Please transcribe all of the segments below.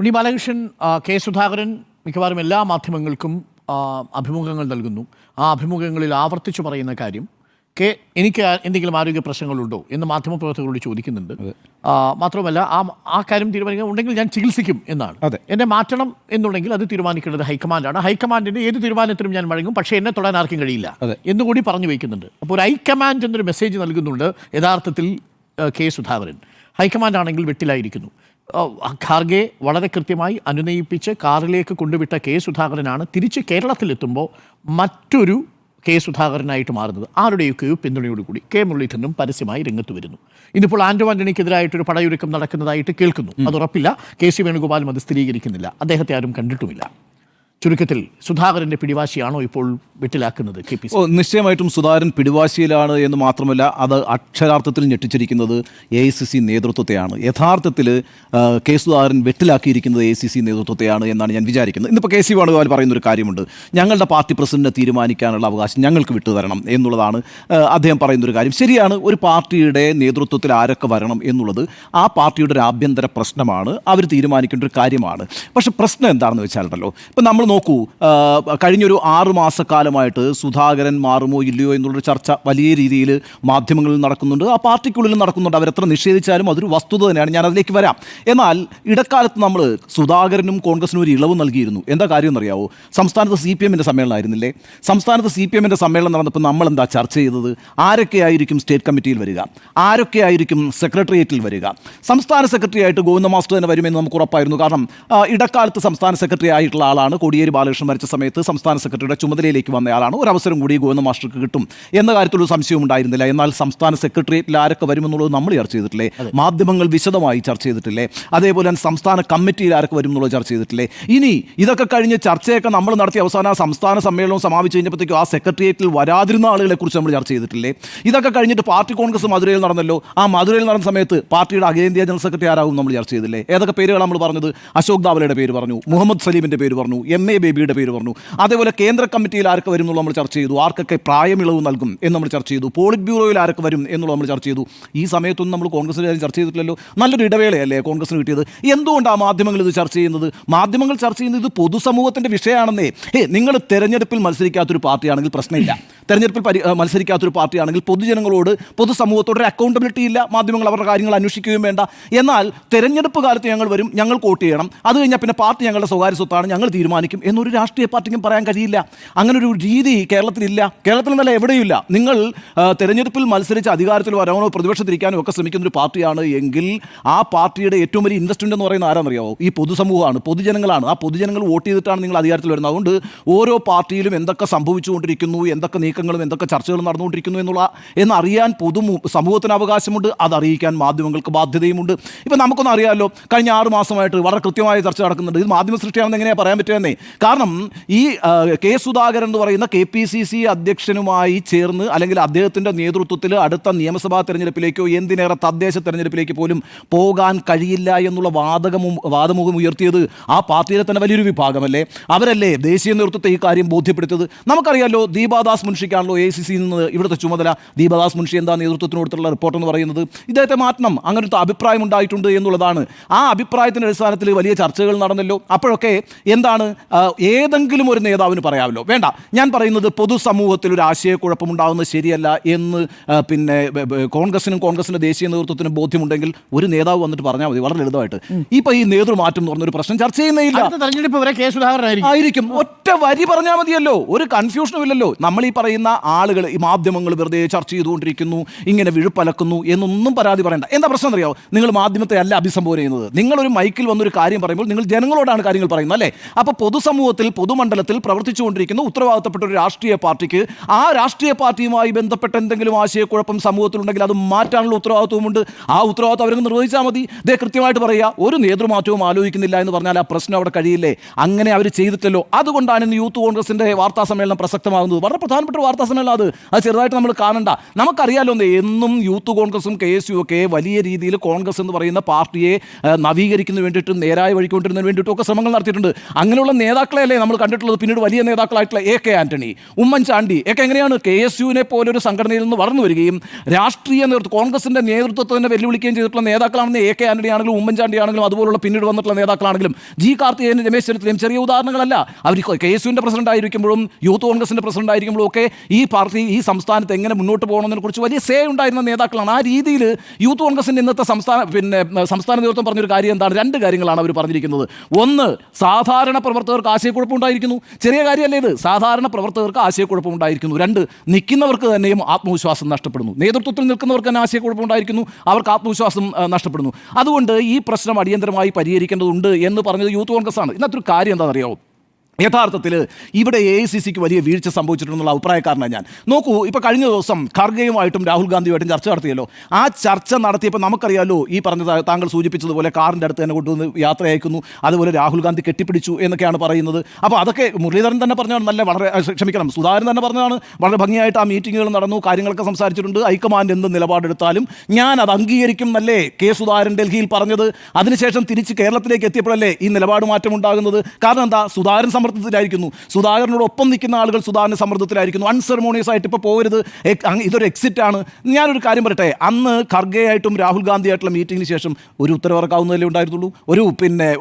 ഉണ്ണി Balakrishnan, K Sudhakaran മിക്കവാറും എല്ലാ മാധ്യമങ്ങൾക്കും അഭിമുഖങ്ങൾ നൽകുന്നു. ആ അഭിമുഖങ്ങളിൽ ആവർത്തിച്ചു പറയുന്ന കാര്യം എനിക്ക് എന്തെങ്കിലും ആരോഗ്യ പ്രശ്നങ്ങളുണ്ടോ എന്ന് മാധ്യമപ്രവർത്തകരോട് ചോദിക്കുന്നുണ്ട്. മാത്രമല്ല ആ കാര്യം തീരുമാനിക്കാൻ ഉണ്ടെങ്കിൽ ഞാൻ ചികിത്സിക്കും എന്നാണ്. എന്നെ മാറ്റണം എന്നുണ്ടെങ്കിൽ അത് തീരുമാനിക്കേണ്ടത് ഹൈക്കമാൻഡാണ്. ഹൈക്കമാൻഡിൻ്റെ ഏത് തീരുമാനത്തിനും ഞാൻ വഴങ്ങും, പക്ഷേ എന്നെ തൊടാൻ ആർക്കും കഴിയില്ല എന്നുകൂടി പറഞ്ഞു വയ്ക്കുന്നുണ്ട്. അപ്പോൾ ഒരു ഹൈക്കമാൻഡ് എന്നൊരു മെസ്സേജ് നൽകുന്നുണ്ട് യഥാർത്ഥത്തിൽ കെ സുധാകരൻ. ഹൈക്കമാൻഡ് ആണെങ്കിൽ വെട്ടിലായിരിക്കുന്നു. ഖാർഗെ വളരെ കൃത്യമായി അനുനയിപ്പിച്ച് കാറിലേക്ക് കൊണ്ടുവിട്ട കെ സുധാകരനാണ് തിരിച്ച് കേരളത്തിലെത്തുമ്പോൾ മറ്റൊരു കെ സുധാകരനായിട്ട് മാറുന്നത്. ആരുടെയൊക്കെയോ പിന്തുണയോടുകൂടി കെ മുരളീധരനും പരസ്യമായി രംഗത്ത് വരുന്നു. ഇന്നിപ്പോൾ ആന്റോ ആന്റണിക്കെതിരായിട്ടൊരു പടയൊരുക്കം നടക്കുന്നതായിട്ട് കേൾക്കുന്നു. അത് ഉറപ്പില്ല. കെ സി വേണുഗോപാലും അത് സ്ഥിരീകരിക്കുന്നില്ല. അദ്ദേഹത്തെ ആരും കണ്ടിട്ടുമില്ല. ചുരുക്കത്തിൽ സുധാകരൻ്റെ പിടിവാശിയാണോ ഇപ്പോൾ വെട്ടിലാക്കുന്നത് കെ പി സി? നിശ്ചയമായിട്ടും സുധാകരൻ പിടിവാശിയിലാണ് എന്ന് മാത്രമല്ല, അത് അക്ഷരാർത്ഥത്തിൽ ഞെട്ടിച്ചിരിക്കുന്നത് AICC നേതൃത്വത്തെയാണ്. യഥാർത്ഥത്തിൽ കെ സുധാകരൻ വെട്ടിലാക്കിയിരിക്കുന്നത് AICC നേതൃത്വത്തെയാണ് എന്നാണ് ഞാൻ വിചാരിക്കുന്നത്. ഇന്നിപ്പോൾ കെ സി വേണുഗോപാൽ പറയുന്നൊരു കാര്യമുണ്ട്, ഞങ്ങളുടെ പാർട്ടി പ്രസിഡന്റിനെ തീരുമാനിക്കാനുള്ള അവകാശം ഞങ്ങൾക്ക് വിട്ടുതരണം എന്നുള്ളതാണ് അദ്ദേഹം പറയുന്നൊരു കാര്യം. ശരിയാണ്, ഒരു പാർട്ടിയുടെ നേതൃത്വത്തിൽ ആരൊക്കെ വരണം എന്നുള്ളത് ആ പാർട്ടിയുടെ ഒരു ആഭ്യന്തര പ്രശ്നമാണ്, അവർ തീരുമാനിക്കേണ്ട ഒരു കാര്യമാണ്. പക്ഷേ പ്രശ്നം എന്താണെന്ന് വെച്ചാലുണ്ടല്ലോ, ഇപ്പം നമ്മൾ നോക്കൂ, കഴിഞ്ഞൊരു 6 മാസക്കാലമായിട്ട് സുധാകരൻ മാറുമോ ഇല്ലയോ എന്നുള്ളൊരു ചർച്ച വലിയ രീതിയിൽ മാധ്യമങ്ങളിൽ നടക്കുന്നുണ്ട്, ആ പാർട്ടിക്കുള്ളിൽ നടക്കുന്നുണ്ട്. അവരെത്ര നിഷേധിച്ചാലും അതൊരു വസ്തുത തന്നെയാണ്. ഞാൻ അതിലേക്ക് വരാം. എന്നാൽ ഇടക്കാലത്ത് നമ്മൾ സുധാകരനും കോൺഗ്രസിനും ഒരു ഇളവ് നൽകിയിരുന്നു. എന്താ കാര്യം എന്നറിയാവോ? സംസ്ഥാനത്ത് CPM-ൻ്റെ സമ്മേളനമായിരുന്നില്ലേ? സംസ്ഥാനത്ത് CPM-ൻ്റെ സമ്മേളനം നടന്നപ്പോൾ നമ്മൾ എന്താ ചർച്ച ചെയ്തത്? ആരൊക്കെയായിരിക്കും സ്റ്റേറ്റ് കമ്മിറ്റിയിൽ വരിക, ആരൊക്കെയായിരിക്കും സെക്രട്ടേറിയറ്റിൽ വരിക? സംസ്ഥാന സെക്രട്ടറി ആയിട്ട് ഗോവിന്ദ മാസ്റ്റർ തന്നെ വരുമെന്ന് നമുക്ക് ഉറപ്പായിരുന്നു. കാരണം ഇടക്കാലത്ത് സംസ്ഥാന സെക്രട്ടറി ആയിട്ടുള്ള ആളാണ്. കോടിയേരി ബാലകൃഷ്ണൻ മരിച്ച സമയത്ത് സംസ്ഥാന സെക്രട്ടറിയുടെ ചുമതലയിലേക്ക് വന്നയാളാണ്. ഒരു അവസരം കൂടി ഗോവിന്ദ മാസ്റ്റർക്ക് കിട്ടും എന്ന കാര്യത്തിലൊരു സംശയവും ഉണ്ടായിരുന്നില്ല. എന്നാൽ സംസ്ഥാന സെക്രട്ടേറിയറ്റിൽ ആരൊക്കെ വരുമെന്നുള്ളത് നമ്മൾ ചർച്ച ചെയ്തിട്ടില്ലേ? മാധ്യമങ്ങൾ വിശദമായി ചർച്ച ചെയ്തിട്ടില്ലേ? അതേപോലെ തന്നെ സംസ്ഥാന കമ്മിറ്റിയിൽ ആരൊക്കെ വരും എന്നുള്ളത് ചർച്ച ചെയ്തിട്ടില്ലേ? ഇനി ഇതൊക്കെ കഴിഞ്ഞ് ചർച്ചയൊക്കെ നമ്മൾ നടത്തി അവസാന സംസ്ഥാന സമ്മേളനവും സമാപിച്ചു കഴിഞ്ഞപ്പോഴത്തേക്കും ആ സെക്രട്ടേറിയറ്റിൽ വരാതിരുന്ന ആളുകളെ കുറിച്ച് നമ്മൾ ചർച്ച ചെയ്തിട്ടില്ലേ? ഇതൊക്കെ കഴിഞ്ഞിട്ട് പാർട്ടി കോൺഗ്രസ് മധുരയിൽ നടന്നല്ലോ. ആ മധുരയിൽ നടന്ന സമയത്ത് പാർട്ടിയുടെ അഖിലേന്ത്യാ ജനറൽ സെക്രട്ടറി ആരാകും നമ്മൾ ചർച്ച ചെയ്തില്ലേ? ഏതൊക്കെ പേരുകൾ നമ്മൾ പറഞ്ഞത്? അശോക് ദാവലയുടെ പേര് പറഞ്ഞു, മുഹമ്മദ് സലീമിൻ്റെ പേര് പറഞ്ഞു, MA ബേബിയുടെ പേര് പറഞ്ഞു. അതേപോലെ കേന്ദ്ര കമ്മിറ്റിയിൽ ആരൊക്കെ വരും എന്നുള്ളത് നമ്മൾ ചർച്ച ചെയ്തു. ആർക്കൊക്കെ പ്രായമിളവ് നൽകും എന്ന് നമ്മൾ ചർച്ച ചെയ്തു. പോളിറ്റ് ബ്യൂറോയിൽ ആരൊക്കെ വരും എന്നുള്ളത് നമ്മൾ ചർച്ച ചെയ്തു. ഈ സമയത്തൊന്നും നമ്മൾ കോൺഗ്രസിൻ്റെ കാര്യം ചർച്ച ചെയ്തിട്ടില്ലല്ലോ. നല്ലൊരു ഇടവേളയല്ലേ കോൺഗ്രസിന് കിട്ടിയത്? എന്തുകൊണ്ടാണ് മാധ്യമങ്ങൾ ഇത് ചർച്ച ചെയ്യുന്നത്? മാധ്യമങ്ങൾ ചർച്ച ചെയ്യുന്നത് ഇത് പൊതുസമൂഹത്തിൻ്റെ വിഷയമാണെന്നേ. നിങ്ങൾ തെരഞ്ഞെടുപ്പിൽ മത്സരിക്കാത്തൊരു പാർട്ടിയാണെങ്കിൽ പ്രശ്നമില്ല. തെരഞ്ഞെടുപ്പിൽ മത്സരിക്കാത്തൊരു പാർട്ടിയാണെങ്കിൽ പൊതുജനങ്ങളോട് പൊതുസമൂഹത്തോട് ഒരു അക്കൗണ്ടബിലിറ്റി ഇല്ല. മാധ്യമങ്ങൾ അവരുടെ കാര്യങ്ങൾ അന്വേഷിക്കുകയും വേണ്ട. എന്നാൽ തെരഞ്ഞെടുപ്പ് കാലത്ത് ഞങ്ങൾ വരും, ഞങ്ങൾ വോട്ട് ചെയ്യണം, അത് കഴിഞ്ഞാൽ പിന്നെ പാർട്ടി ഞങ്ങളുടെ സ്വകാര്യ സ്വത്താണ്, ഞങ്ങൾ തീരുമാനിക്കും എന്നൊരു രാഷ്ട്രീയ പാർട്ടിക്കും പറയാൻ കഴിയില്ല. അങ്ങനൊരു രീതി കേരളത്തിലില്ല. കേരളത്തിൽ നിന്നല്ല എവിടെയുമില്ല. നിങ്ങൾ തെരഞ്ഞെടുപ്പിൽ മത്സരിച്ച് അധികാരത്തിൽ വരാനോ പ്രതിപക്ഷത്തിരിക്കാനോ ഒക്കെ ശ്രമിക്കുന്നൊരു പാർട്ടിയാണ് എങ്കിൽ ആ പാർട്ടിയുടെ ഏറ്റവും വലിയ ഇൻവെസ്റ്റ്മെൻ്റ് എന്ന് പറയുന്നത് ആരാണെന്നറിയാമോ? ഈ പൊതുസമൂഹമാണ്, പൊതുജനങ്ങളാണ്. ആ പൊതുജനങ്ങൾ വോട്ട് ചെയ്തിട്ടാണ് നിങ്ങൾ അധികാരത്തിൽ വരുന്നത്. അതുകൊണ്ട് ഓരോ പാർട്ടിയിലും എന്തൊക്കെ സംഭവിച്ചുകൊണ്ടിരിക്കുന്നു, എന്തൊക്കെ നീക്കങ്ങളും എന്തൊക്കെ ചർച്ചകളും നടന്നുകൊണ്ടിരിക്കുന്നു എന്നറിയാൻ സമൂഹത്തിന് അവകാശമുണ്ട്. അതറിയിക്കാൻ മാധ്യമങ്ങൾക്ക് ബാധ്യതയുമുണ്ട്. ഇപ്പം നമുക്കൊന്നും അറിയാമല്ലോ, കഴിഞ്ഞ 6 മാസമായിട്ട് വളരെ കൃത്യമായ ചർച്ച നടക്കുന്നുണ്ട്. ഇത് മാധ്യമ സൃഷ്ടിയാണെന്ന് എങ്ങനെയാണ് പറയാൻ പറ്റുമെന്നേ? കാരണം ഈ കെ സുധാകരൻ എന്ന് പറയുന്ന KPCC അധ്യക്ഷനുമായി ചേർന്ന് അല്ലെങ്കിൽ അദ്ദേഹത്തിൻ്റെ നേതൃത്വത്തിൽ അടുത്ത നിയമസഭാ തെരഞ്ഞെടുപ്പിലേക്കോ എന്തിനേറെ തദ്ദേശ തെരഞ്ഞെടുപ്പിലേക്ക് പോലും പോകാൻ കഴിയില്ല എന്നുള്ള വാദമുഖം ഉയർത്തിയത് ആ പാർട്ടിയിലെ തന്നെ വലിയൊരു വിഭാഗമല്ലേ? അവരല്ലേ ദേശീയ നേതൃത്വത്തെ ഈ കാര്യം ബോധ്യപ്പെടുത്തിയത്? നമുക്കറിയാമല്ലോ, ദീപാദാസ് മുൻഷിക്കാണല്ലോ AICC നിന്ന് ഇവിടുത്തെ ചുമതല. ദീപാദാസ് മുൻഷി എന്താ നേതൃത്വത്തിന് കൊടുത്തുള്ള റിപ്പോർട്ടെന്ന് പറയുന്നത്? ഇദ്ദേഹത്തെ മാറ്റണം, അങ്ങനത്തെ അഭിപ്രായം ഉണ്ടായിട്ടുണ്ട് എന്നുള്ളതാണ്. ആ അഭിപ്രായത്തിൻ്റെ അടിസ്ഥാനത്തിൽ വലിയ ചർച്ചകൾ നടന്നല്ലോ. അപ്പോഴൊക്കെ എന്താണ്, ഏതെങ്കിലും ഒരു നേതാവിന് പറയാമല്ലോ. വേണ്ട, ഞാൻ പറയുന്നത് പൊതുസമൂഹത്തിൽ ഒരു ആശയക്കുഴപ്പമുണ്ടാകുന്നത് ശരിയല്ല എന്ന് പിന്നെ കോൺഗ്രസിൻ്റെ ദേശീയ നേതൃത്വത്തിന് ബോധ്യമുണ്ടെങ്കിൽ ഒരു നേതാവ് വന്നിട്ട് പറഞ്ഞാൽ മതി, വളരെ ലളിതമായിട്ട്. ഇപ്പം ഈ നേതൃമാറ്റം എന്ന് പറഞ്ഞൊരു പ്രശ്നം ചർച്ച ചെയ്യുന്നില്ല ആയിരിക്കും. ഒറ്റ വരി പറഞ്ഞാൽ മതിയല്ലോ, ഒരു കൺഫ്യൂഷനും ഇല്ലല്ലോ. നമ്മൾ ഈ പറയുന്ന ആളുകൾ, ഈ മാധ്യമങ്ങൾ വെറുതെ ചർച്ച ചെയ്തുകൊണ്ടിരിക്കുന്നു, ഇങ്ങനെ വിഴുപ്പലക്കുന്നു എന്നൊന്നും പരാതി പറയണ്ട. എന്താ പ്രശ്നം അറിയാമോ? നിങ്ങൾ മാധ്യമത്തെ അല്ല അഭിസംബോധന ചെയ്യുന്നത്. നിങ്ങളൊരു മൈക്കിൽ വന്നൊരു കാര്യം പറയുമ്പോൾ നിങ്ങൾ ജനങ്ങളോടാണ് കാര്യങ്ങൾ പറയുന്നത്, അല്ലേ? അപ്പോൾ പൊതുസമൂഹത്തിൽ പൊതുമണ്ഡലത്തിൽ പ്രവർത്തിച്ചുകൊണ്ടിരിക്കുന്ന ഉത്തരവാദിത്തപ്പെട്ട ഒരു രാഷ്ട്രീയ പാർട്ടിക്ക് ആ രാഷ്ട്രീയ പാർട്ടിയുമായി ബന്ധപ്പെട്ട എന്തെങ്കിലും ആശയക്കുഴപ്പം സമൂഹത്തിലുണ്ടെങ്കിൽ അത് മാറ്റാനുള്ള ഉത്തരവാദിത്വമുണ്ട്. ആ ഉത്തരവാദിത്വം അവർക്ക് നിർവഹിച്ചാൽ മതി. ഇതേ കൃത്യമായിട്ട് പറയുക, ഒരു നേതൃമാറ്റവും ആലോചിക്കുന്നില്ല എന്ന് പറഞ്ഞാൽ ആ പ്രശ്നം അവിടെ കഴിയില്ലേ? അങ്ങനെ അവർ ചെയ്തിട്ടല്ലോ. അതുകൊണ്ടാണ് ഇന്ന് യൂത്ത് കോൺഗ്രസിൻ്റെ വാർത്താ സമ്മേളനം പ്രസക്തമാകുന്നത്. വളരെ പ്രധാനപ്പെട്ട വാർത്താ സമ്മേളനം അത് ചെറുതായിട്ട് നമ്മൾ കാണണ്ട. നമുക്കറിയാലോ, എന്നും യൂത്ത് കോൺഗ്രസും KSU ഒക്കെ വലിയ രീതിയിൽ കോൺഗ്രസ് എന്ന് പറയുന്ന പാർട്ടിയെ നവീകരിക്കുന്നതിന് വേണ്ടിയിട്ടും നേരായ വഴിക്കൊണ്ടിരുന്നതിന് വേണ്ടിയിട്ടും ഒക്കെ ശ്രമങ്ങൾ നടത്തിയിട്ടുണ്ട്. അങ്ങനെയുള്ള നേതാക്കളെയല്ലേ നമ്മൾ കണ്ടിട്ടുള്ളത്. പിന്നീട് വലിയ നേതാക്കളായിട്ടുള്ള AK ആന്റണി, ഉമ്മൻചാണ്ടി ഒക്കെ എങ്ങനെയാണ് KSUവിനെ പോലൊരു സംഘടനയിൽ നിന്ന് വളർന്നു വരികയും രാഷ്ട്രീയ നേതൃത്വം കോൺഗ്രസിന്റെ നേതൃത്വത്തെ തന്നെ വെല്ലുവിളിക്കുകയും ചെയ്തിട്ടുള്ള നേതാക്കളാണെന്ന് AK ആന്റണി ആണെങ്കിലും ഉമ്മൻചാണ്ടി ആണെങ്കിലും അതുപോലുള്ള പിന്നീട് വന്നിട്ടുള്ള നേതാക്കളാണെങ്കിലും കാർത്തികേയനും രമേശ് ചെന്നിത്തലയും ചെറിയ ഉദാഹരണങ്ങളല്ല. അവർ KSUവിന്റെ പ്രസിഡന്റ് ആയിരിക്കുമ്പോഴും യൂത്ത് കോൺഗ്രസിന്റെ പ്രസിഡന്റ് ആയിരിക്കുമ്പോഴും ഒക്കെ ഈ പാർട്ടി ഈ സംസ്ഥാനത്ത് എങ്ങനെ മുന്നോട്ട് പോകണമെന്നതിനെ കുറിച്ച് വലിയ ഉണ്ടായിരുന്ന നേതാക്കളാണ്. ആ രീതിയിൽ യൂത്ത് കോൺഗ്രസിന്റെ ഇന്നത്തെ സംസ്ഥാന നേതൃത്വം പറഞ്ഞൊരു കാര്യം എന്താണ്? രണ്ട് കാര്യങ്ങളാണ് അവർ പറഞ്ഞിരിക്കുന്നത്. ഒന്ന്, സാധാരണ പ്രവർത്തകർക്ക് ആശയക്കുഴപ്പമുണ്ടായിരിക്കുന്നു. ചെറിയ കാര്യമല്ലേ ഇത്? സാധാരണ പ്രവർത്തകർക്ക് ആശയക്കുഴപ്പമുണ്ടായിരിക്കുന്നു. രണ്ട്, നിൽക്കുന്നവർക്ക് തന്നെയും ആത്മവിശ്വാസം നഷ്ടപ്പെടുന്നു. നേതൃത്വത്തിൽ നിൽക്കുന്നവർക്ക് തന്നെ ആശയക്കുഴപ്പമുണ്ടായിരിക്കുന്നു, അവർക്ക് ആത്മവിശ്വാസം നഷ്ടപ്പെടുന്നു. അതുകൊണ്ട് ഈ പ്രശ്നം അടിയന്തരമായി പരിഹരിക്കേണ്ടതുണ്ട് എന്ന് പറഞ്ഞത് യൂത്ത് കോൺഗ്രസ് ആണ്. ഇന്നത്തെ ഒരു കാര്യം എന്താണെന്നറിയാമോ? യഥാർത്ഥത്തിൽ ഇവിടെ AICCക്ക് വലിയ വീഴ്ച സംഭവിച്ചിട്ടുണ്ടെന്നുള്ള അഭിപ്രായക്കാരനാണ് ഞാൻ. നോക്കൂ, ഇപ്പോൾ കഴിഞ്ഞ ദിവസം ഖർഗെയുമായിട്ടും രാഹുൽ ഗാന്ധിയുമായിട്ടും ചർച്ച നടത്തിയല്ലോ. ആ ചർച്ച നടത്തിയപ്പോൾ നമുക്കറിയാമല്ലോ, ഈ പറഞ്ഞ താങ്കൾ സൂചിപ്പിച്ചതുപോലെ കാറിൻ്റെ അടുത്ത് തന്നെ കൊണ്ടുവന്ന് യാത്ര അയക്കുന്നു, അതുപോലെ രാഹുൽ ഗാന്ധി കെട്ടിപ്പിടിച്ചു എന്നൊക്കെയാണ് പറയുന്നത്. അപ്പോൾ അതൊക്കെ മുരളീധരൻ തന്നെ പറഞ്ഞാണ്, നല്ല വളരെ ക്ഷമിക്കണം, സുധാകരൻ തന്നെ പറഞ്ഞതാണ്, വളരെ ഭംഗിയായിട്ട് ആ മീറ്റിങ്ങുകൾ നടന്നു, കാര്യങ്ങളൊക്കെ സംസാരിച്ചിട്ടുണ്ട്. ഹൈക്കമാൻഡ് എന്ത് നിലപാടെടുത്താലും ഞാൻ അത് അംഗീകരിക്കും എന്നല്ലേ സുധാകരൻ ഡൽഹിയിൽ പറഞ്ഞത്. അതിനുശേഷം തിരിച്ച് കേരളത്തിലേക്ക് എത്തിയപ്പോഴല്ലേ ഈ നിലപാട് മാറ്റം ഉണ്ടാകുന്നത്. കാരണം എന്താ? സുധാകരൻ സമ്മർദ്ദത്തിലായിരിക്കുന്നു, സുധാകരനോടൊപ്പം നിൽക്കുന്ന ആളുകൾ സുധാകരൻ സമ്മർദ്ദത്തിലായിരിക്കുന്നു. അൺസെറമോണിയസ് ആയിട്ട് ഇപ്പോൾ പോകരുത്, ഇതൊരു എക്സിറ്റ് ആണ്. ഞാനൊരു കാര്യം പറയട്ടെ, അന്ന് ഖർഗെയായിട്ടും രാഹുൽ ഗാന്ധിയായിട്ടുള്ള മീറ്റിംഗിന് ശേഷം ഒരു ഉത്തരവിറക്കാവുന്നതല്ലേ ഉണ്ടായിരുന്നുള്ളൂ,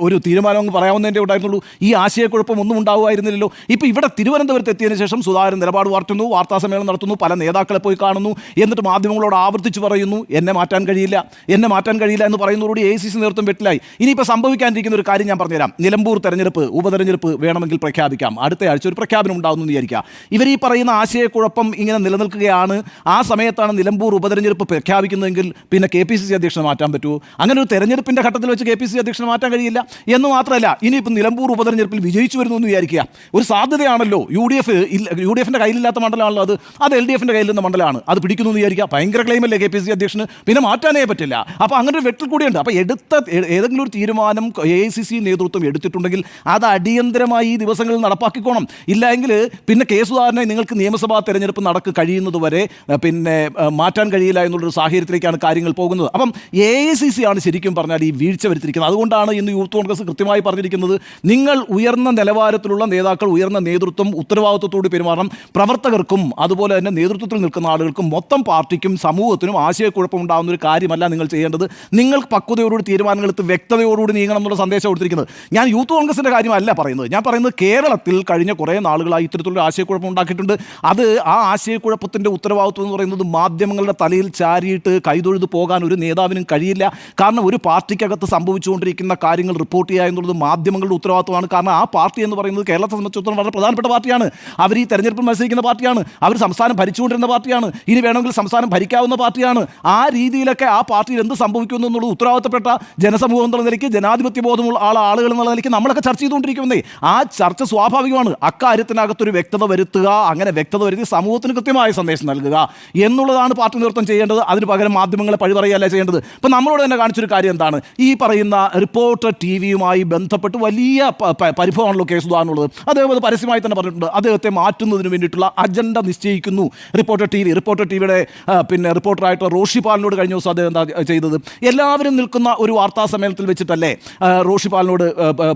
ഒരു തീരുമാനം അങ്ങ് പറയാവുന്നതിൻ്റെ ഉണ്ടായിരുന്നുള്ളൂ. ഈ ആശയക്കുഴപ്പം ഒന്നും ഉണ്ടാവുമായിരുന്നില്ലല്ലോ. ഇപ്പോൾ ഇവിടെ തിരുവനന്തപുരത്ത് എത്തിയതിനു ശേഷം സുധാകരൻ നിലപാട് മാറ്റുന്നു, വാർത്താസമ്മേളനം നടത്തുന്നു, പല നേതാക്കളെ പോയി കാണുന്നു, എന്നിട്ട് മാധ്യമങ്ങളോട് ആവർത്തിച്ച് പറയുന്നു എന്നെ മാറ്റാൻ കഴിയില്ല എന്ന് പറയുന്നതോടുകൂടി AICC നേതൃത്വം വെട്ടിലായി. ഇനിയിപ്പോൾ സംഭവിക്കാനിരിക്കുന്ന ഒരു കാര്യം ഞാൻ പറഞ്ഞുതരാം. നിലമ്പൂർ ഉപതെരഞ്ഞെടുപ്പ് വേണമെങ്കിൽ പ്രഖ്യാപിക്കാം. അടുത്ത ആഴ്ച ഒരു പ്രഖ്യാപനം ഉണ്ടാകുന്നു എന്ന് വിചാരിക്കുക. ഇവർ ഈ പറയുന്ന ആശയക്കുഴപ്പം ഇങ്ങനെ നിലനിൽക്കുകയാണ്. ആ സമയത്താണ് നിലമ്പൂർ ഉപതെരഞ്ഞെടുപ്പ് പ്രഖ്യാപിക്കുന്നതെങ്കിൽ പിന്നെ KPCC അധ്യക്ഷനെ മാറ്റാൻ പറ്റുമോ? അങ്ങനെ ഒരു തെരഞ്ഞെടുപ്പിൻ്റെ ഘട്ടത്തിൽ വെച്ച് KPCC അധ്യക്ഷനെ മാറ്റാൻ കഴിയില്ല. എന്ന് മാത്രമല്ല, ഇനിയിപ്പോൾ നിലമ്പൂർ ഉപതെരഞ്ഞെടുപ്പിൽ വിജയിച്ചു വരുന്നു എന്ന് വിചാരിക്കുക. ഒരു സാധ്യതയാണല്ലോ. UDFിൻ്റെ കയ്യിലില്ലാത്ത മണ്ഡലമാണല്ലോ അത് LDFിൻ്റെ കയ്യിലിരുന്ന മണ്ഡലമാണ്. അത് പിടിക്കുന്നു എന്ന് വിചാരിക്കുക. ഭയങ്കര ക്ലെയിമല്ലേ KPCC അധ്യക്ഷന്? പിന്നെ മാറ്റാനേ പറ്റില്ല. അപ്പോൾ അങ്ങനെ ഒരു വെട്ടിൽ കൂടിയുണ്ട്. അപ്പോൾ ഏതെങ്കിലും ഒരു തീരുമാനം AICC നേതൃത്വം എടുത്തിട്ടുണ്ടെങ്കിൽ അത് അടിയന്തരമായി ഈ ദിവസങ്ങളിൽ നടപ്പാക്കിക്കോണം. ഇല്ലെങ്കിൽ പിന്നെ സുധാകരനെ നിങ്ങൾക്ക് നിയമസഭാ തെരഞ്ഞെടുപ്പ് കഴിയുന്നത് വരെ പിന്നെ മാറ്റാൻ കഴിയില്ല എന്നുള്ളൊരു സാഹചര്യത്തിലേക്കാണ് കാര്യങ്ങൾ പോകുന്നത്. അപ്പം AICC ആണ് ശരിക്കും പറഞ്ഞാൽ ഈ വീഴ്ച വരുത്തിയിരിക്കുന്നത്. അതുകൊണ്ടാണ് ഇന്ന് യൂത്ത് കോൺഗ്രസ് കൃത്യമായി പറഞ്ഞിരിക്കുന്നത്, നിങ്ങൾ ഉയർന്ന നിലവാരത്തിലുള്ള നേതാക്കൾ, ഉയർന്ന നേതൃത്വം ഉത്തരവാദിത്വത്തോട് പെരുമാറണം. പ്രവർത്തകർക്കും അതുപോലെ തന്നെ നേതൃത്വത്തിൽ നിൽക്കുന്ന ആളുകൾക്കും മൊത്തം പാർട്ടിക്കും സമൂഹത്തിനും ആശയക്കുഴപ്പമുണ്ടാകുന്ന ഒരു കാര്യമല്ല നിങ്ങൾ ചെയ്യേണ്ടത്. നിങ്ങൾ പക്വതയോടുകൂടി തീരുമാനങ്ങളെടുത്ത് വ്യക്തതയോടുകൂടി നീങ്ങണം എന്നുള്ള സന്ദേശം കൊടുത്തിരിക്കുന്നത്. ഞാൻ യൂത്ത് കോൺഗ്രസിൻ്റെ കാര്യമല്ല പറയുന്നത്. ഞാൻ പറയുന്നത് കേരളത്തിൽ കഴിഞ്ഞ കുറേ നാളുകളായി ഇത്തരത്തിലുള്ള ആശയക്കുഴപ്പം ഉണ്ടാക്കിയിട്ടുണ്ട്. ആ ആശയക്കുഴപ്പത്തിൻ്റെ ഉത്തരവാദിത്വം എന്ന് പറയുന്നത് മാധ്യമങ്ങളുടെ തലയിൽ ചാരിയിട്ട് കൈതൊഴുത് പോകാൻ ഒരു നേതാവിനും കഴിയില്ല. കാരണം ഒരു പാർട്ടിക്കകത്ത് സംഭവിച്ചുകൊണ്ടിരിക്കുന്ന കാര്യങ്ങൾ റിപ്പോർട്ട് ചെയ്യുക എന്നുള്ളത് മാധ്യമങ്ങളുടെ ഉത്തരവാദിത്വമാണ്. കാരണം ആ പാർട്ടി എന്ന് പറയുന്നത് കേരളത്തെ സംബന്ധിച്ചിടത്തോളം വളരെ പ്രധാനപ്പെട്ട പാർട്ടിയാണ്. അവർ ഈ തെരഞ്ഞെടുപ്പിൽ മത്സരിക്കുന്ന പാർട്ടിയാണ്. അവർ സംസ്ഥാനം ഭരിച്ചുകൊണ്ടിരുന്ന പാർട്ടിയാണ്. ഇനി വേണമെങ്കിൽ സംസ്ഥാനം ഭരിക്കാവുന്ന പാർട്ടിയാണ്. ആ രീതിയിലൊക്കെ ആ പാർട്ടിയിൽ എന്ത് സംഭവിക്കുന്നു എന്നുള്ളത് ഉത്തരവാദിത്തപ്പെട്ട ജനസമൂഹം എന്നുള്ള നിലയ്ക്ക്, ജനാധിപത്യ ബോധമുള്ള ആളുകൾ എന്നുള്ള നിലയ്ക്ക് നമ്മളൊക്കെ ചർച്ച ചെയ്തുകൊണ്ടിരിക്കുന്നേ. ആ ചർച്ച സ്വാഭാവികമാണ്. അക്കാര്യത്തിനകത്തൊരു വ്യക്തത വരുത്തുക, അങ്ങനെ വ്യക്തത വരുത്തി സമൂഹത്തിന് കൃത്യമായ സന്ദേശം നൽകുക എന്നുള്ളതാണ് പാർട്ടി നേതൃത്വം ചെയ്യേണ്ടത്. അതിന് പകരം മാധ്യമങ്ങളെ പഴിപറയല്ല ചെയ്യേണ്ടത്. ഇപ്പം നമ്മളോട് തന്നെ കാണിച്ചൊരു കാര്യം എന്താണ്? ഈ പറയുന്ന റിപ്പോർട്ടർ TV-യുമായി ബന്ധപ്പെട്ട് വലിയ പരിഭവമാണല്ലോ സുധാകരനുള്ളത്. അദ്ദേഹം അത് പരസ്യമായി തന്നെ പറഞ്ഞിട്ടുണ്ട്. അദ്ദേഹത്തെ മാറ്റുന്നതിന് വേണ്ടിയിട്ടുള്ള അജണ്ട നിശ്ചയിക്കുന്നു റിപ്പോർട്ടർ TVയുടെ പിന്നെ റിപ്പോർട്ടറായിട്ടുള്ള റോഷി പാലിനോട് കഴിഞ്ഞ ദിവസം അദ്ദേഹം എന്താ ചെയ്തത്? എല്ലാവരും നിൽക്കുന്ന ഒരു വാർത്താ സമ്മേളനത്തിൽ വെച്ചിട്ടല്ലേ റോഷി പാലിനോട്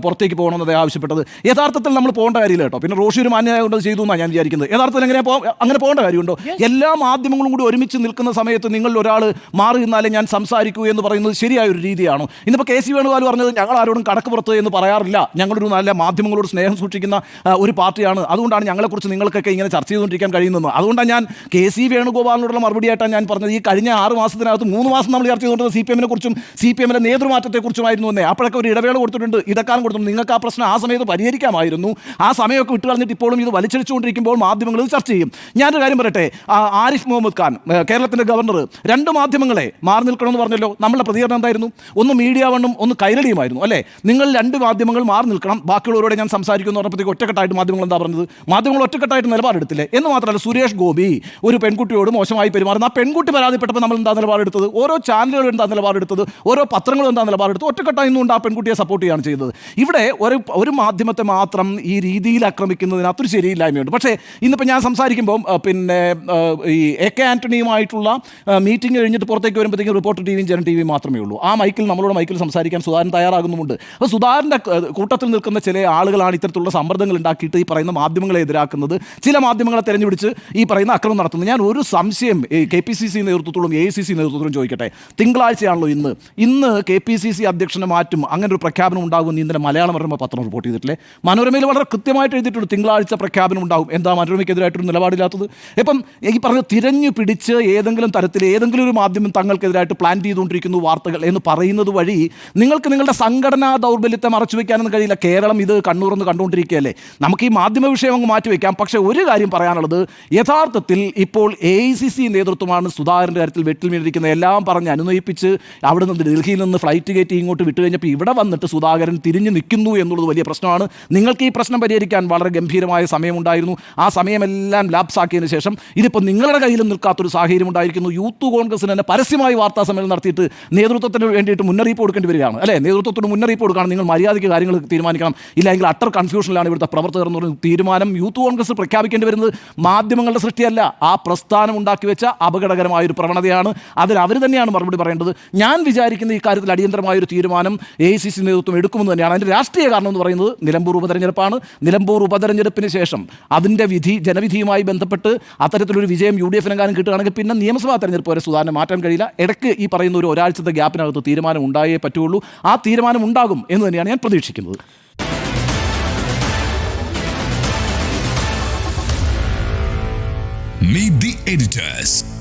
പുറത്തേക്ക് പോകണമെന്ന് അദ്ദേഹം ആവശ്യപ്പെട്ടത്. യഥാർത്ഥത്തിൽ നമ്മൾ പോകേണ്ട കാര്യമില്ല കേട്ടോ. പിന്നെ റോഷി ഒരു മാന്യത കൊണ്ട് ചെയ്തു എന്നാണ് ഞാൻ വിചാരിക്കുന്നത്. യഥാർത്ഥത്തിൽ അങ്ങനെ പോകേണ്ട കാര്യമുണ്ടോ? എല്ലാ മാധ്യമങ്ങളും കൂടി ഒരുമിച്ച് നിൽക്കുന്ന സമയത്ത് നിങ്ങൾ ഒരാൾ മാറി നിന്നാലേ ഞാൻ സംസാരിക്കൂ എന്ന് പറയുന്നത് ശരിയായ ഒരു രീതിയാണോ? ഇന്നിപ്പോൾ KC വേണുഗോപാൽ പറഞ്ഞത് ഞങ്ങൾ ആരോടും കടക്ക് പുറത്ത് എന്ന് പറയാറില്ല, ഞങ്ങളൊരു നല്ല മാധ്യമങ്ങളോട് സ്നേഹം സൂക്ഷിക്കുന്ന ഒരു പാർട്ടിയാണ്, അതുകൊണ്ടാണ് ഞങ്ങളെക്കുറിച്ച് നിങ്ങൾക്കൊക്കെ ഇങ്ങനെ ചർച്ച ചെയ്തുകൊണ്ടിരിക്കാൻ കഴിയുന്നത്. അതുകൊണ്ടാണ് ഞാൻ KC വേണുഗോപാലിനോടുള്ള മറുപടിയായിട്ടാണ് ഞാൻ പറഞ്ഞത്, ഈ കഴിഞ്ഞ 6 മാസത്തിനകത്ത് 3 മാസം നമ്മൾ ചർച്ച ചെയ്തുകൊണ്ടത് CPM-നെ കുറിച്ചും CPM-ന്റെ നേതൃമാറ്റത്തെക്കുറിച്ചുമായിരുന്നു എന്നേ. അപ്പോഴൊക്കെ ഒരു ഇടവേള കൊടുത്തിട്ടുണ്ട്, ഇടക്കാലം കൊടുത്തിട്ടുണ്ട്. നിങ്ങൾക്ക് ആ പ്രശ്നം ആ സമയത്ത് പരിഹരിക്കാമായിരുന്നു. ആ സമയമൊക്കെ വിട്ടു കളഞ്ഞിട്ട് ഇപ്പോഴും ഇത് വലിച്ചടിച്ചുകൊണ്ടിരിക്കുമ്പോൾ മാധ്യമങ്ങൾ ഇത് ചർച്ച ചെയ്യും. ഞാനൊരു കാര്യം പറയട്ടെ, ആരിഫ് മുഹമ്മദ് ഖാൻ കേരളത്തിൻ്റെ ഗവർണർ 2 മാധ്യമങ്ങളെ മാറി നിൽക്കണമെന്ന് പറഞ്ഞല്ലോ. നമ്മളുടെ പ്രതികരണം എന്തായിരുന്നു? ഒന്ന് മീഡിയ വണ്ണും ഒന്ന് കൈരളിയുമായിരുന്നു അല്ലേ? നിങ്ങൾ 2 മാധ്യമങ്ങൾ മാറി നിൽക്കണം, ബാക്കിയുള്ളവരോട് ഞാൻ സംസാരിക്കുമെന്ന് പറഞ്ഞപ്പോഴത്തേക്ക് ഒറ്റക്കെട്ടായിട്ട് മാധ്യമങ്ങൾ എന്താ പറഞ്ഞത്? മാധ്യമങ്ങൾ ഒറ്റക്കെട്ടായിട്ട് നിലപാടെടുത്തില്ലേ? എന്ന് മാത്രമല്ല, സുരേഷ് ഗോപി ഒരു പെൺകുട്ടിയോട് മോശമായി പെരുമാറുന്ന ആ പെൺകുട്ടി പരാതിപ്പെട്ടപ്പോൾ നമ്മൾ എന്താ നിലപാടെടുത്തത്? ഓരോ ചാനലുകളും എന്താ നിലപാടെടുത്തത്? ഓരോ പത്രങ്ങളും എന്താ നിലപാടെടുത്തത്? ഒറ്റക്കെട്ടായി നിന്നുകൊണ്ട് ആ പെൺകുട്ടിയെ സപ്പോർട്ട് ചെയ്യുകയാണ് ചെയ്തത്. ഇവിടെ ഒരു മാധ്യമത്തെ മാത്രം മാത്രം ഈ രീതിയിൽ ആക്രമിക്കുന്നതിനകത്തൊരു ശരിയില്ലായ്മയുണ്ട്. പക്ഷേ ഇന്നിപ്പോൾ ഞാൻ സംസാരിക്കുമ്പോൾ പിന്നെ ഈ AK ആൻ്റണിയുമായിട്ടുള്ള മീറ്റിംഗ് കഴിഞ്ഞിട്ട് പുറത്തേക്ക് വരുമ്പോഴത്തേക്കും റിപ്പോർട്ടർ ടിവിയും ജനം ടിവിയും മാത്രമേ ഉള്ളൂ. ആ നമ്മളോട് മൈക്കിൽ സംസാരിക്കാൻ സുധാകരൻ തയ്യാറാകുന്നുമുണ്ട്. അപ്പോൾ സുധാകരൻ്റെ കൂട്ടത്തിൽ നിൽക്കുന്ന ചില ആളുകളാണ് ഇത്തരത്തിലുള്ള സമ്മർദ്ദങ്ങൾ ഉണ്ടാക്കിയിട്ട് ഈ പറയുന്ന മാധ്യമങ്ങളെ എതിരാക്കുന്നത്, ചില മാധ്യമങ്ങളെ തെരഞ്ഞുപിടിച്ച് ഈ പറയുന്ന അക്രമം നടത്തുന്നത്. ഞാൻ ഒരു സംശയം KPCC നേതൃത്വത്തോടും AICC നേതൃത്വത്തോടും ചോദിക്കട്ടെ. തിങ്കളാഴ്ചയാണല്ലോ ഇന്ന് KPCC അധ്യക്ഷനെ മാറ്റും, അങ്ങനെ ഒരു പ്രഖ്യാപനം ഉണ്ടാകുമെന്ന് ഇന്നലെ മലയാള മനോരമ പത്രം റിപ്പോർട്ട് ചെയ്തിട്ടില്ലേ? മനോരമയിൽ വളരെ കൃത്യമായിട്ട് എഴുതിയിട്ടുണ്ട് തിങ്കളാഴ്ച പ്രഖ്യാപനം ഉണ്ടാകും. എന്താ മനോരമയ്ക്കെതിരായിട്ടൊരു നിലപാടില്ലാത്തത്? ഇപ്പം ഈ പറഞ്ഞ തിരഞ്ഞു പിടിച്ച് ഏതെങ്കിലും തരത്തിൽ ഏതെങ്കിലും ഒരു മാധ്യമം തങ്ങൾക്കെതിരായിട്ട് പ്ലാൻ ചെയ്തുകൊണ്ടിരിക്കുന്നു വാർത്തകൾ എന്ന് പറയുന്നത് വഴി നിങ്ങൾക്ക് നിങ്ങളുടെ സംഘടനാ ദൗർബല്യത്തെ മറച്ചു വയ്ക്കാനൊന്നും കഴിയില്ല. കേരളം ഇത് കണ്ണൂർന്ന് കണ്ടുകൊണ്ടിരിക്കുകയല്ലേ. നമുക്ക് ഈ മാധ്യമ വിഷയം അങ്ങ് മാറ്റിവെക്കാം. പക്ഷേ ഒരു കാര്യം പറയാനുള്ളത്, യഥാർത്ഥത്തിൽ ഇപ്പോൾ AICC നേതൃത്വമാണ് സുധാകരൻ്റെ കാര്യത്തിൽ വെട്ടിൽ വീണിരിക്കുന്നത്. എല്ലാം പറഞ്ഞ് അനുനയിപ്പിച്ച് അവിടെ നിന്ന് ഡൽഹിയിൽ നിന്ന് ഫ്ലൈറ്റ് കയറ്റി ഇങ്ങോട്ട് വിട്ടു കഴിഞ്ഞപ്പോൾ ഇവിടെ വന്നിട്ട് സുധാകരൻ തിരിഞ്ഞു നിൽക്കുന്നു എന്നുള്ളത് വലിയ പ്രശ്നമാണ്. നിങ്ങൾക്ക് ഈ പ്രശ്നം പരിഹരിക്കാൻ വളരെ ഗംഭീരമായ സമയമുണ്ടായിരുന്നു. ആ സമയമെല്ലാം ലാപ്സ് ആക്കിയതിന് ശേഷം ഇതിപ്പോൾ നിങ്ങളുടെ കയ്യിലും നിൽക്കാത്തൊരു സാഹചര്യം ഉണ്ടായിരിക്കുന്നു. യൂത്ത് കോൺഗ്രസിന് തന്നെ പരസ്യമായി വാർത്താ സമ്മേളനം നടത്തിയിട്ട് നേതൃത്വത്തിന് വേണ്ടിയിട്ട് മുന്നറിയിപ്പ് കൊടുക്കേണ്ടി വരികയാണ്. അല്ലേ? നേതൃത്വത്തിന് മുന്നറിയിപ്പ് കൊടുക്കുകയാണ്, നിങ്ങൾ മര്യാദയ്ക്ക് കാര്യങ്ങൾ തീരുമാനിക്കണം, ഇല്ലെങ്കിൽ അട്ടർ കൺഫ്യൂഷനിലാണ് ഇവിടുത്തെ പ്രവർത്തകർ എന്ന് പറയുന്ന തീരുമാനം യൂത്ത് കോൺഗ്രസ് പ്രഖ്യാപിക്കേണ്ടി വരുന്നത് മാധ്യമങ്ങളുടെ സൃഷ്ടിയല്ല, ആ പ്രസ്ഥാനം ഉണ്ടാക്കി വെച്ച അപകടകരമായൊരു പ്രവണതയാണ്. അതിന് അവർ തന്നെയാണ് മറുപടി പറയേണ്ടത്. ഞാൻ വിചാരിക്കുന്ന ഈ കാര്യത്തിൽ അടിയന്തരമായൊരു തീരുമാനം AICC നേതൃത്വം എടുക്കുമെന്ന് തന്നെയാണ്. അതിൻ്റെ രാഷ്ട്രീയ കാരണം എന്ന് പറയുന്നത് നിലമ്പൂർ ഉപതെരഞ്ഞെടുപ്പാണ്. നിലമ്പൂർ ഉപതെരഞ്ഞെടുപ്പിന് ശേഷം അതിൻ്റെ ജനവിധിയുമായി ബന്ധപ്പെട്ട് അത്തരത്തിലൊരു വിജയം UDF-നെങ്ങാനും കിട്ടുകയാണെങ്കിൽ പിന്നെ നിയമസഭാ തെരഞ്ഞെടുപ്പ് വരെ സുധാകരനെ മാറ്റാൻ കഴിയില്ല. ഇടയ്ക്ക് ഈ പറയുന്ന ഒരാഴ്ചത്തെ ഗ്യാപ്പിനകത്ത് തീരുമാനം ഉണ്ടായേ പറ്റുള്ളൂ. ആ തീരുമാനം ഉണ്ടാകും എന്ന് തന്നെയാണ് ഞാൻ പ്രതീക്ഷിക്കുന്നത്. Meet the editors.